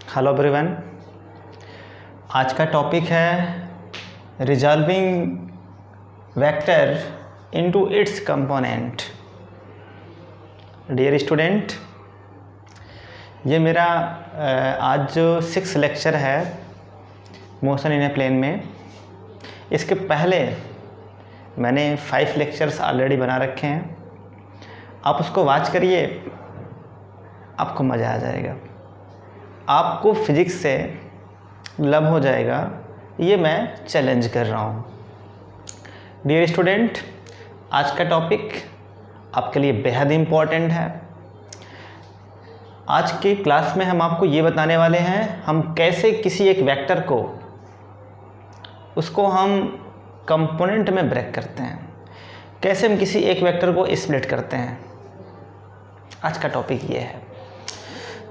Hello everyone. आज का topic है resolving vector into its component. Dear student, ये मेरा आज जो 6 लेक्चर है मोशन इन ए प्लेन में, इसके पहले मैंने 5 लेक्चर्स ऑलरेडी बना रखे हैं। आप उसको वॉच करिए, आपको मज़ा आ जाएगा, आपको फिजिक्स से लव हो जाएगा। ये मैं चैलेंज कर रहा हूँ। डियर स्टूडेंट, आज का टॉपिक आपके लिए बेहद इम्पॉर्टेंट है। आज की क्लास में हम आपको ये बताने वाले हैं हम कैसे किसी एक वेक्टर को उसको हम कंपोनेंट में ब्रेक करते हैं, कैसे हम किसी एक वेक्टर को स्प्लिट करते हैं। आज का टॉपिक ये है।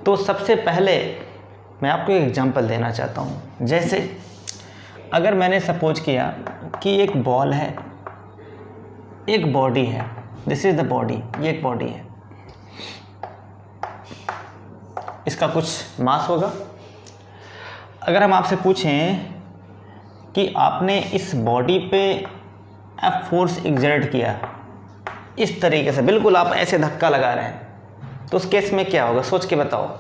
तो सबसे पहले मैं आपको एक एग्जांपल देना चाहता हूँ। जैसे अगर मैंने सपोज किया कि एक बॉल है, एक बॉडी है, दिस इज़ द बॉडी, ये एक बॉडी है, इसका कुछ मास होगा। अगर हम आपसे पूछें कि आपने इस बॉडी पे एफ फोर्स एक्सर्ट किया इस तरीके से, बिल्कुल आप ऐसे धक्का लगा रहे हैं, तो उस केस में क्या होगा? सोच के बताओ।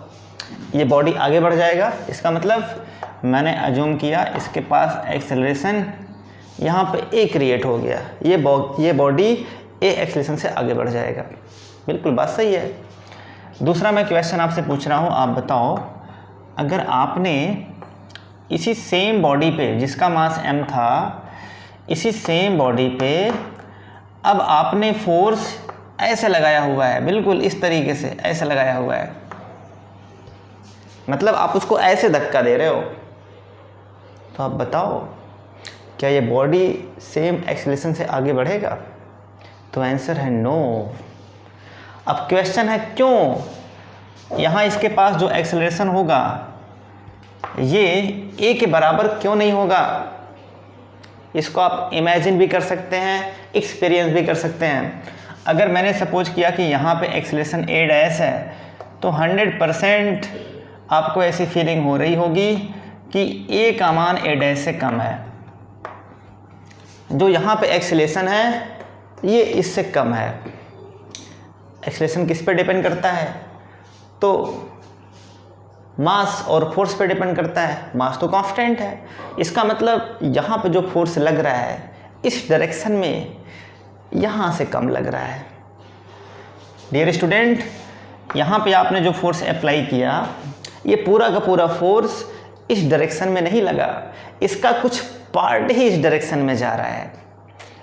ये बॉडी आगे बढ़ जाएगा, इसका मतलब मैंने अज्यूम किया इसके पास एक्सेलरेशन यहाँ पे ए क्रिएट हो गया, ये बॉडी ए एक्सेलरेशन से आगे बढ़ जाएगा। बिल्कुल बात सही है। दूसरा मैं क्वेश्चन आपसे पूछ रहा हूँ, आप बताओ अगर आपने इसी सेम बॉडी पे जिसका मास m था, इसी सेम बॉडी पे अब आपने फोर्स ऐसे लगाया हुआ है, बिल्कुल इस तरीके से ऐसे लगाया हुआ है, मतलब आप उसको ऐसे धक्का दे रहे हो, तो आप बताओ क्या ये बॉडी सेम एक्सेलरेशन से आगे बढ़ेगा? तो आंसर है नो। अब क्वेश्चन है क्यों? यहाँ इसके पास जो एक्सेलरेशन होगा ये ए के बराबर क्यों नहीं होगा? इसको आप इमेजिन भी कर सकते हैं, एक्सपीरियंस भी कर सकते हैं। अगर मैंने सपोज किया कि यहाँ पे एक्सेलरेशन ए डैश है, तो 100% आपको ऐसी फीलिंग हो रही होगी कि ए का मान ए डैश से कम है। जो यहाँ पे एक्सेलरेशन है ये इससे कम है। एक्सेलरेशन किस पे डिपेंड करता है? तो मास और फोर्स पे डिपेंड करता है। मास तो कांस्टेंट है, इसका मतलब यहाँ पे जो फोर्स लग रहा है इस डायरेक्शन में यहाँ से कम लग रहा है। डियर स्टूडेंट, यहाँ पे आपने जो फोर्स अप्लाई किया ये पूरा का पूरा फोर्स इस डायरेक्शन में नहीं लगा, इसका कुछ पार्ट ही इस डायरेक्शन में जा रहा है।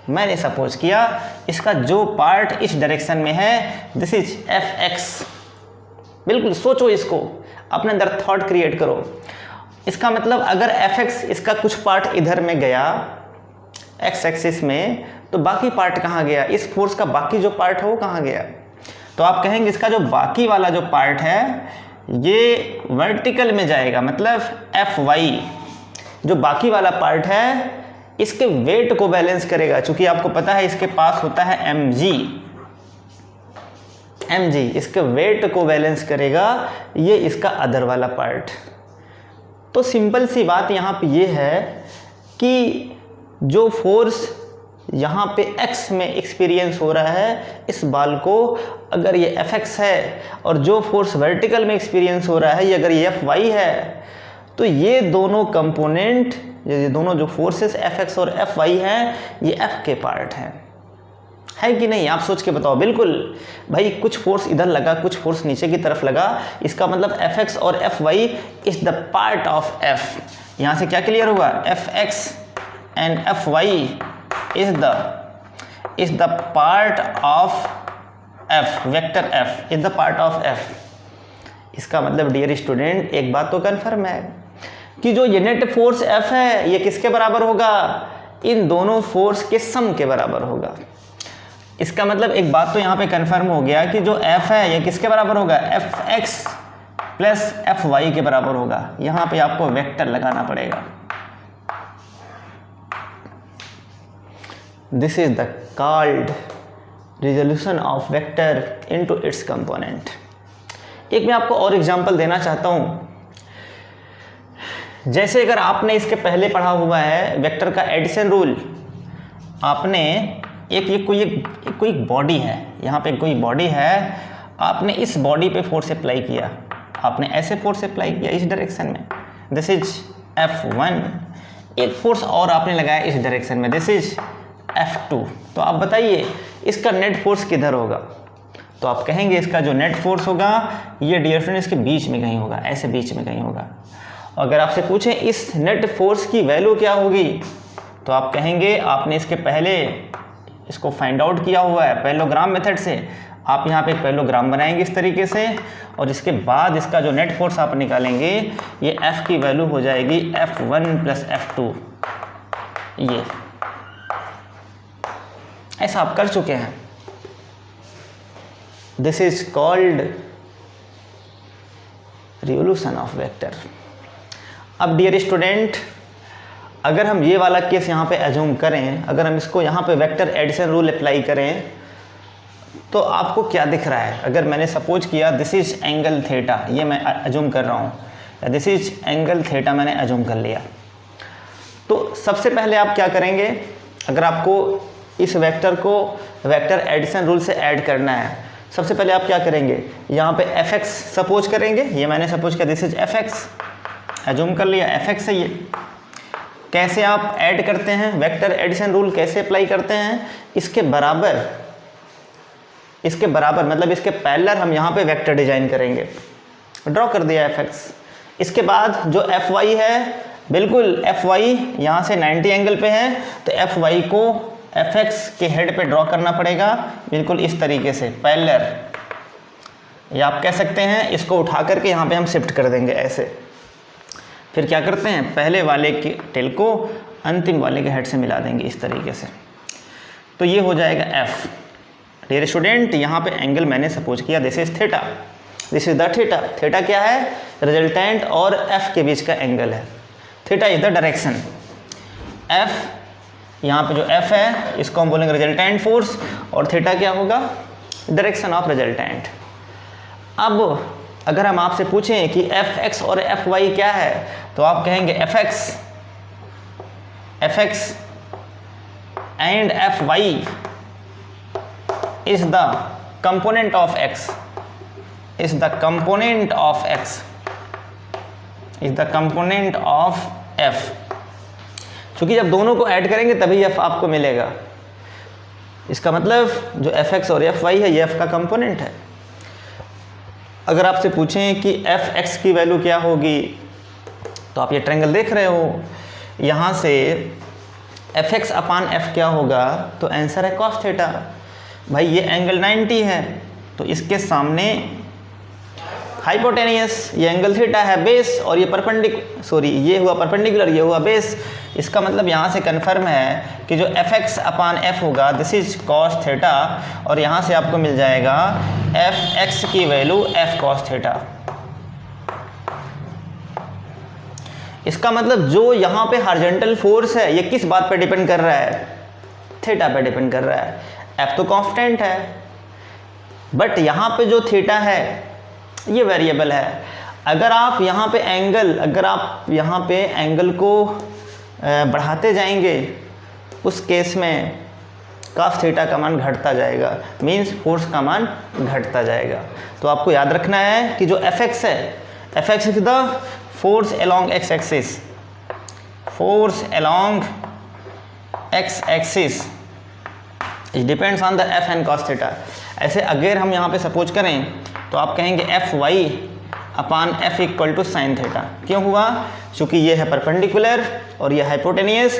मैंने सपोज किया इसका जो पार्ट इस डायरेक्शन में है दिस इज एफ एक्स। बिल्कुल सोचो, इसको अपने अंदर थॉट क्रिएट करो। इसका मतलब अगर एफ एक्स इसका कुछ पार्ट इधर में गया एक्स एक्सिस में, तो बाकी पार्ट कहाँ गया? इस फोर्स का बाकी जो पार्ट है वो कहाँ गया? तो आप कहेंगे इसका जो बाकी वाला जो पार्ट है ये वर्टिकल में जाएगा, मतलब एफ वाई जो बाकी वाला पार्ट है इसके वेट को बैलेंस करेगा। चूंकि आपको पता है इसके पास होता है एम जी, इसके वेट को बैलेंस करेगा ये इसका अदर वाला पार्ट। तो सिंपल सी बात यहाँ पे ये है कि जो फोर्स यहाँ पे x में एक्सपीरियंस हो रहा है इस बॉल को, अगर ये fx है, और जो फोर्स वर्टिकल में एक्सपीरियंस हो रहा है ये अगर ये fy है, तो ये दोनों कंपोनेंट, ये दोनों जो फोर्सेस fx और fy हैं ये f के पार्ट हैं। है कि नहीं? आप सोच के बताओ। बिल्कुल भाई, कुछ फोर्स इधर लगा, कुछ फोर्स नीचे की तरफ लगा, इसका मतलब fx और fy is the part of f। यहाँ से क्या क्लियर हुआ? fx and fy is the part of f, vector f is the part of f। इसका मतलब डियर स्टूडेंट एक बात तो कन्फर्म है कि जो ये नेट फोर्स f है ये किसके बराबर होगा? इन दोनों फोर्स के सम के बराबर होगा। इसका मतलब एक बात तो यहाँ पे कन्फर्म हो गया कि जो f है ये किसके बराबर होगा? fx प्लस fy के बराबर होगा। यहाँ पे आपको वेक्टर लगाना पड़ेगा। This is the called resolution of vector into its component। एक मैं आपको और एग्जांपल देना चाहता हूँ जैसे अगर आपने इसके पहले पढ़ा हुआ है वेक्टर का एडिशन रूल, आपने ये कोई बॉडी है, यहाँ पे कोई बॉडी है, आपने इस बॉडी पे फोर्स अप्लाई किया, आपने ऐसे फोर्स अप्लाई किया इस डायरेक्शन में, दिस इज F1, एक फोर्स और आपने लगाया इस डायरेक्शन में, दिस इज F2। तो आप बताइए इसका नेट फोर्स किधर होगा? तो आप कहेंगे इसका जो नेट फोर्स होगा ये डियर स्टूडेंट इसके बीच में कहीं होगा, ऐसे बीच में कहीं होगा। अगर आपसे पूछें इस नेट फोर्स की वैल्यू क्या होगी, तो आप कहेंगे आपने इसके पहले इसको फाइंड आउट किया हुआ है पैरेललोग्राम मेथड से, आप यहाँ पे एक पैरेललोग्राम बनाएंगे इस तरीके से, और इसके बाद इसका जो नेट फोर्स आप निकालेंगे ये F की वैल्यू हो जाएगी F1 + F2। ये ऐसा आप कर चुके हैं। This is called revolution of vector. अब डियर स्टूडेंट, अगर हम ये वाला केस यहाँ पे एज्यूम करें, अगर हम इसको यहाँ पे वेक्टर एडिशन रूल अप्लाई करें, तो आपको क्या दिख रहा है? अगर मैंने सपोज किया दिस इज एंगल थीटा, ये मैं एज्यूम कर रहा हूँ, दिस इज एंगल थीटा मैंने एज्यूम कर लिया, तो सबसे पहले आप क्या करेंगे? अगर आपको इस वेक्टर को वेक्टर एडिशन रूल से ऐड करना है, सबसे पहले आप क्या करेंगे? यहाँ पे fx सपोज करेंगे, ये मैंने सपोज किया दिस इज fx, एज्यूम कर लिया fx है ये। कैसे आप ऐड करते हैं? वेक्टर एडिशन रूल कैसे अप्लाई करते हैं? इसके बराबर मतलब इसके पैरेलल हम यहाँ पे वेक्टर डिजाइन करेंगे। ड्रॉ कर दिया fx। इसके बाद जो fy है, बिल्कुल fy यहाँ से 90 एंगल पे है, तो fy को fx के हेड पे ड्रॉ करना पड़ेगा, बिल्कुल इस तरीके से पैरेलल। या आप कह सकते हैं इसको उठा करके यहाँ पे हम शिफ्ट कर देंगे ऐसे। फिर क्या करते हैं? पहले वाले के टेल को अंतिम वाले के हेड से मिला देंगे इस तरीके से, तो ये हो जाएगा f। डियर स्टूडेंट, यहाँ पे एंगल मैंने सपोज किया this is theta, this is the theta. Theta क्या है? रिजल्टेंट और f के बीच का एंगल है। Theta is the direction, f यहाँ पे जो f है इसको हम बोलेंगे रिजल्टेंट फोर्स, और थीटा क्या होगा? Direction of resultant. अब अगर हम आपसे पूछें कि fx और fy क्या है, तो आप कहेंगे fx and fy is the component of x, is the component of x, is the component of f। क्योंकि जब दोनों को ऐड करेंगे तभी f आपको मिलेगा। इसका मतलब जो fx और fy है ये f का कंपोनेंट है। अगर आपसे पूछें कि fx की वैल्यू क्या होगी, तो आप ये ट्रायंगल देख रहे हो, यहाँ से fx अपान f क्या होगा? तो आंसर है cos थीटा। भाई ये एंगल 90 है, तो इसके सामने हाइपोटेनियस, ये एंगल थीटा है बेस, और ये ये हुआ परपेंडिकुलर, ये हुआ बेस। इसका मतलब यहाँ से कन्फर्म है कि जो fx अपान f होगा दिस इज cos थीटा, और यहाँ से आपको मिल जाएगा fx की वैल्यू f cos थीटा। इसका मतलब जो यहाँ पे हॉरिजॉन्टल फोर्स है ये किस बात पे डिपेंड कर रहा है? थीटा पे डिपेंड कर रहा है। f तो कांस्टेंट है, बट यहाँ पे जो थीटा है ये वेरिएबल है। अगर आप यहाँ पे एंगल को बढ़ाते जाएंगे, उस केस में cos थीटा का मान घटता जाएगा, मीन्स फोर्स का मान घटता जाएगा। तो आपको याद रखना है कि जो fx है, fx is the force along x axis, force along x axis it depends on the f and cos theta. ऐसे अगर हम यहाँ पे सपोज करें तो आप कहेंगे fy upon f equal to sine theta. क्यों हुआ? क्योंकि ये है परपेंडिकुलर और ये hypotenuse,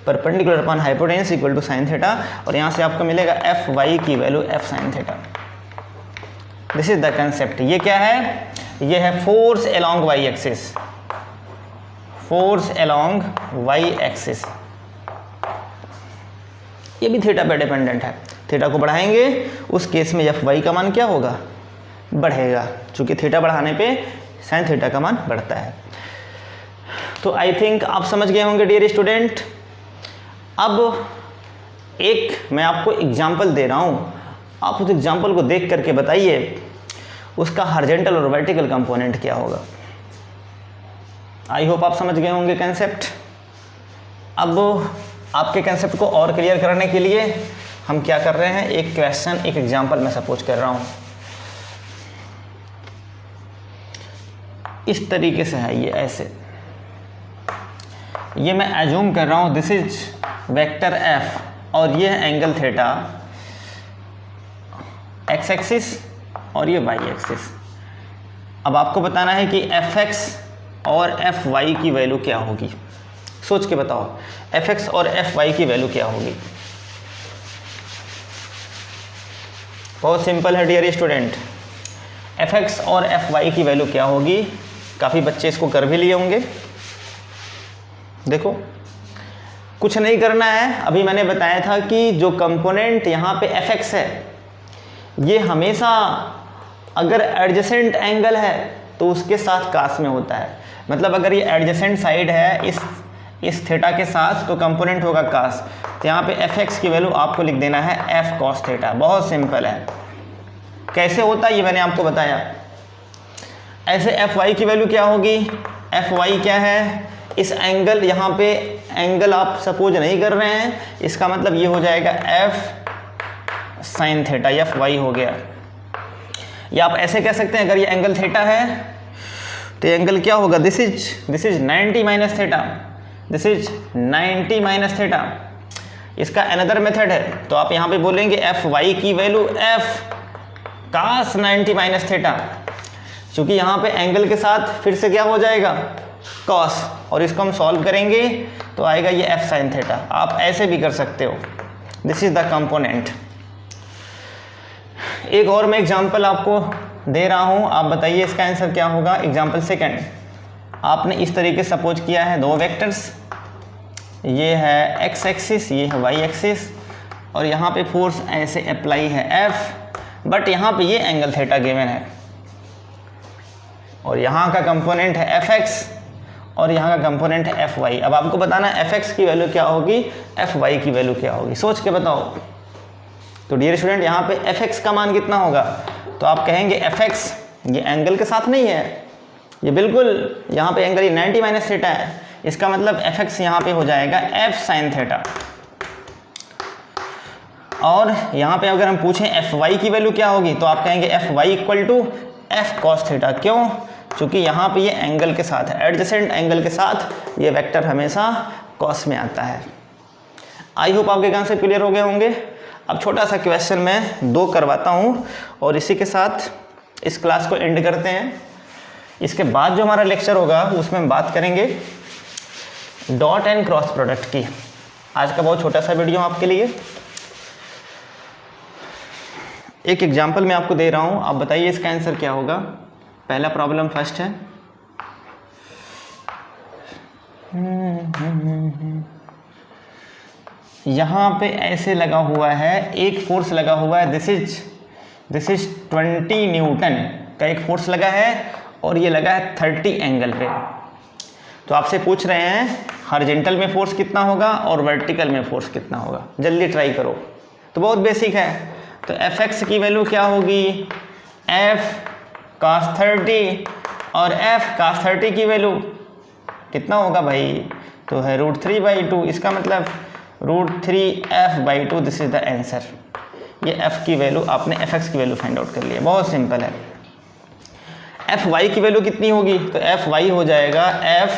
perpendicular upon hypotenuse equal to sine theta, और यहाँ से आपको मिलेगा fy की value f sine theta. This is the concept. ये क्या है? ये है force along y axis, force along y axis. ये भी थीटा पे डिपेंडेंट है। थीटा को बढ़ाएंगे उस केस में fy का मान क्या होगा? बढ़ेगा, क्योंकि थीटा बढ़ाने पे साइन थीटा का मान बढ़ता है। तो आई थिंक आप समझ गए होंगे डियर स्टूडेंट। अब एक मैं आपको एग्जाम्पल दे रहा हूँ, आप उस एग्जाम्पल को देख करके बताइए उसका हॉरिजॉन्टल और वर्टिकल कंपोनेंट क्या होगा। आई होप आप समझ गए होंगे कंसेप्ट। अब आपके कंसेप्ट को और क्लियर करने के लिए हम क्या कर रहे हैं, एक क्वेश्चन, एक एग्जांपल मैं सपोज कर रहा हूँ। इस तरीके से है ये, ऐसे, ये मैं एज्यूम कर रहा हूँ दिस इज वेक्टर एफ और ये है एंगल थीटा, एक्स एक्सिस और ये वाई एक्सिस। अब आपको बताना है कि एफ एक्स और एफ वाई की वैल्यू क्या होगी। सोच के बताओ, एफ एक्स और एफ वाई की वैल्यू क्या होगी। बहुत सिंपल है डियर स्टूडेंट, एफ एक्स और एफ वाई की वैल्यू क्या होगी। काफ़ी बच्चे इसको कर भी लिए होंगे। देखो, कुछ नहीं करना है, अभी मैंने बताया था कि जो कंपोनेंट यहाँ पे एफ एक्स है ये हमेशा अगर एडजेसेंट एंगल है तो उसके साथ कास में होता है। मतलब अगर ये एडजेसेंट साइड है इस थीटा के साथ तो कंपोनेंट होगा कास। तो यहाँ पे एफ एक्स की वैल्यू आपको लिख देना है एफ कॉस थीटा। बहुत सिंपल है। कैसे होता है ये मैंने आपको बताया। ऐसे एफ वाई की वैल्यू क्या होगी, एफ वाई क्या है, इस एंगल, यहाँ पे एंगल आप सपोज नहीं कर रहे हैं, इसका मतलब ये हो जाएगा F sine theta, F Y हो गया। या आप ऐसे कह सकते हैं, अगर ये एंगल थीटा है तो एंगल क्या होगा, this is 90 minus theta, this is 90 minus theta. इसका अनदर मेथड है, तो आप यहाँ पे बोलेंगे एफ वाई की वैल्यू एफ कास 90 माइनस थीटा, क्योंकि यहाँ पे एंगल के साथ फिर से क्या हो जाएगा, कॉस, और इसको हम सॉल्व करेंगे तो आएगा ये एफ साइन थीटा। आप ऐसे भी कर सकते हो, दिस इज द कंपोनेंट। एक और मैं एग्जांपल आपको दे रहा हूँ, आप बताइए इसका आंसर क्या होगा। एग्जांपल सेकंड, आपने इस तरीके से सपोज किया है दो वेक्टर्स, ये है एक्स एक्सिस, ये है वाई एक्सिस, और यहाँ पे फोर्स ऐसे अप्लाई है एफ, बट यहाँ पे ये एंगल थीटा गिवन है, और यहाँ का कंपोनेंट है एफ एक्स और यहाँ का कंपोनेंट है एफ वाई। अब आपको बताना है एफ एक्स की वैल्यू क्या होगी, एफ वाई की वैल्यू क्या होगी, सोच के बताओ। तो डियर स्टूडेंट, यहाँ पे एफ एक्स का मान कितना होगा, तो आप कहेंगे एफ एक्स, ये एंगल के साथ नहीं है, ये बिल्कुल यहाँ पे एंगल ये 90 माइनस थीटा है, इसका मतलब एफ एक्स यहाँ पे हो जाएगा एफ साइन थीटा। और यहाँ पे अगर हम पूछें एफ वाई की वैल्यू क्या होगी, तो आप कहेंगे F Y equal to F cos theta. क्यों, क्योंकि यहाँ पे ये एंगल के साथ है, एडजेसेंट एंगल के साथ ये वेक्टर हमेशा कॉस में आता है। आई होप आपके कॉन्सेप्ट क्लियर हो गए होंगे। अब छोटा सा क्वेश्चन मैं 2 करवाता हूँ और इसी के साथ इस क्लास को एंड करते हैं। इसके बाद जो हमारा लेक्चर होगा उसमें हम बात करेंगे डॉट एंड क्रॉस प्रोडक्ट की। आज का बहुत छोटा सा वीडियो आपके लिए। एक एग्जाम्पल मैं आपको दे रहा हूँ, आप बताइए इसका आंसर क्या होगा। पहला प्रॉब्लम फर्स्ट है, यहाँ पे ऐसे लगा हुआ है, एक फोर्स लगा हुआ है, दिस इज 20 न्यूटन का एक फोर्स लगा है और ये लगा है 30 एंगल पे। तो आपसे पूछ रहे हैं हॉरिजॉन्टल में फोर्स कितना होगा और वर्टिकल में फोर्स कितना होगा। जल्दी ट्राई करो। तो बहुत बेसिक है, तो एफ एक्स की वैल्यू क्या होगी, एफ cos 30 और f cos 30 की वैल्यू कितना होगा भाई, तो है √3/2। इसका मतलब √3f/2, this is the answer. ये f की वैल्यू आपने fx की वैल्यू फाइंड आउट कर लिया, बहुत सिंपल है। fy की वैल्यू कितनी होगी, तो fy हो जाएगा f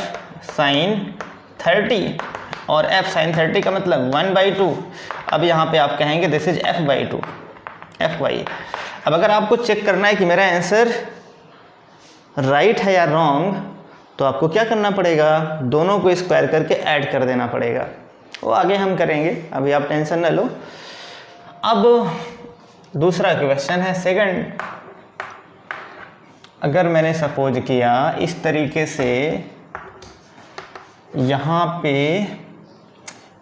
sin 30 और f sin 30 का मतलब 1/2। अब यहाँ पे आप कहेंगे दिस इज f/2 fy। अब अगर आपको चेक करना है कि मेरा आंसर राइट है या रॉन्ग, तो आपको क्या करना पड़ेगा, दोनों को स्क्वायर करके ऐड कर देना पड़ेगा। वो आगे हम करेंगे, अभी आप टेंशन न लो। अब दूसरा क्वेश्चन है सेकंड। अगर मैंने सपोज किया इस तरीके से, यहाँ पे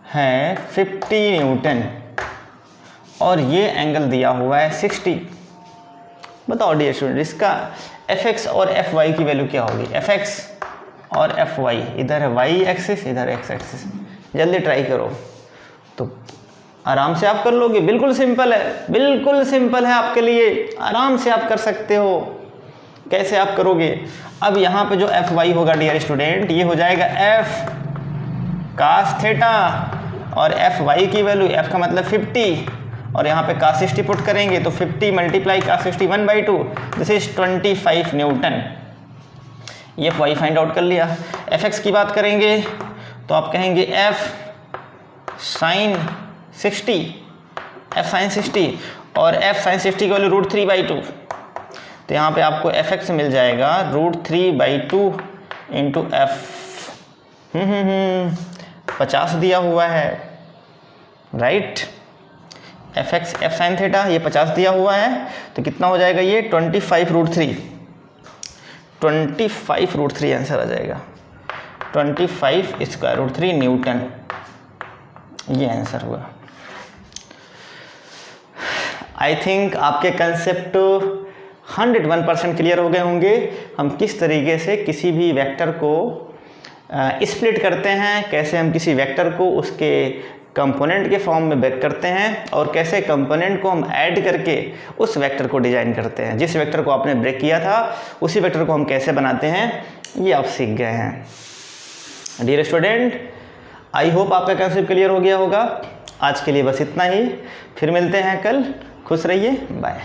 है 50 न्यूटन और ये एंगल दिया हुआ है 60। बताओ डियर स्टूडेंट, इसका एफ एक्स और एफ वाई की वैल्यू क्या होगी। एफ एक्स और एफ वाई, इधर है वाई एक्सिस, इधर एक्स एक्सिस। जल्दी ट्राई करो, तो आराम से आप कर लोगे। बिल्कुल सिंपल है, बिल्कुल सिंपल है आपके लिए, आराम से आप कर सकते हो। कैसे आप करोगे? अब यहाँ पे जो एफ वाई होगा डियर स्टूडेंट, ये हो जाएगा एफ कास थीटा, और एफ वाई की वैल्यू, एफ का मतलब 50, और यहाँ पे कास 60 पुट करेंगे तो 50 multiply cos 60 1/2, this is 25 newton. ये एफ वाई फाइंड आउट कर लिया। एफ एक्स की बात करेंगे तो आप कहेंगे एफ साइन 60, एफ साइन 60, और एफ साइन 60 की वैल्यू √3/2, तो यहाँ पे आपको एफ एक्स मिल जाएगा √3/2 इंटू एफ 50 दिया हुआ है, right. F x F sine theta ये 50 दिया हुआ है, तो कितना हो जाएगा ये 25 √3 आंसर आ जाएगा, 25√3 न्यूटन, ये आंसर हुआ। आई थिंक आपके कंसेप्ट 101% क्लियर हो गए होंगे। हम किस तरीके से किसी भी वेक्टर को स्प्लिट करते हैं, कैसे हम किसी वेक्टर को उसके कंपोनेंट के फॉर्म में ब्रेक करते हैं, और कैसे कंपोनेंट को हम ऐड करके उस वेक्टर को डिज़ाइन करते हैं। जिस वेक्टर को आपने ब्रेक किया था उसी वेक्टर को हम कैसे बनाते हैं, ये आप सीख गए हैं। डियर स्टूडेंट, आई होप आपका कंसेप्ट क्लियर हो गया होगा। आज के लिए बस इतना ही, फिर मिलते हैं कल। खुश रहिए, बाय।